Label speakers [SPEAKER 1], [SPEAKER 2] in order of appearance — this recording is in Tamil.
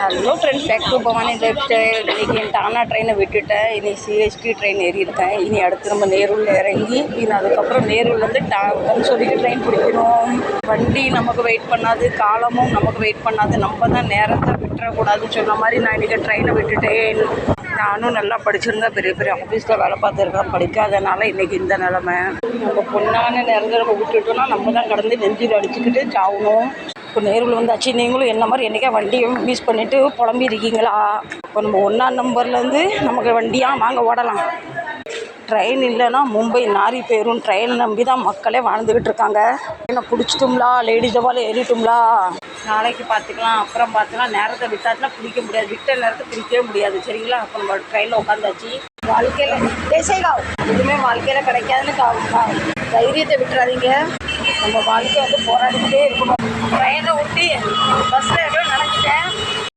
[SPEAKER 1] Hello friends, back to Bhavani life style. இன்றைக்கி என் டானா ட்ரெயினை விட்டுட்டேன். இனி சிஎஸ்டி ட்ரெயின் ஏறியிருக்கேன். இனி அடுத்து நம்ம நேரூரில் இறங்கி இனி அதுக்கப்புறம் நேரூர்லேருந்து டான்னு சொல்லிட்டு ட்ரெயின் பிடிக்கணும். வண்டி நமக்கு வெயிட் பண்ணாது, காலமும் நமக்கு வெயிட் பண்ணாது. நம்ம தான் நேரத்தை விட்டுறக்கூடாதுன்னு சொன்ன மாதிரி நான் இன்றைக்கி ட்ரெயினை விட்டுட்டேன். நானும் நல்லா படிச்சிருந்தேன், பெரிய பெரிய ஆஃபீஸில் வேலை பார்த்துருக்கேன். படிக்காதனால இன்றைக்கி இந்த நிலமை. நம்ம பொண்ணான நேரத்தை நம்ம விட்டுட்டோம்னா நம்ம தான் கடந்து நெஞ்சில் அடிச்சுக்கிட்டு சாகணும். இப்போ நேரில் வந்தாச்சு. நீங்களும் என்ன மாதிரி என்றைக்கா வண்டியை மிஸ் பண்ணிவிட்டு புலம்பி இருக்கீங்களா? இப்போ நம்ம 1ஆம் நம்பர்லேருந்து நமக்கு வண்டியாக வாங்க ஓடலாம். ட்ரெயின் இல்லைன்னா மும்பை நாரி போயிடும். ட்ரெயினை நம்பி தான் மக்களே வாழ்ந்துக்கிட்டு இருக்காங்க. ட்ரெயினை பிடிச்சிட்டோம்லா, லேடிஸ் டபால் ஏறிட்டோம்லா, நாளைக்கு பார்த்துக்கலாம், அப்புறம் பார்த்துக்கலாம். நேரத்தை விட்டாச்சுன்னா பிடிக்க முடியாது, விட்ட நேரத்தை பிடிக்கவே முடியாது. சரிங்களா? அப்போ நம்ம ட்ரெயினில் உட்காந்தாச்சு. வாழ்க்கையில் தேசைகா எதுவுமே வாழ்க்கையில் கிடைக்காதுன்னு தைரியத்தை விட்டுறாதீங்க. நம்ம வாழ்க்கை போராடிக்கிட்டே இருக்கணும். ட்ரெயினை விட்டு பஸ்ஸில் ஏதோ நினைச்சிட்டேன்.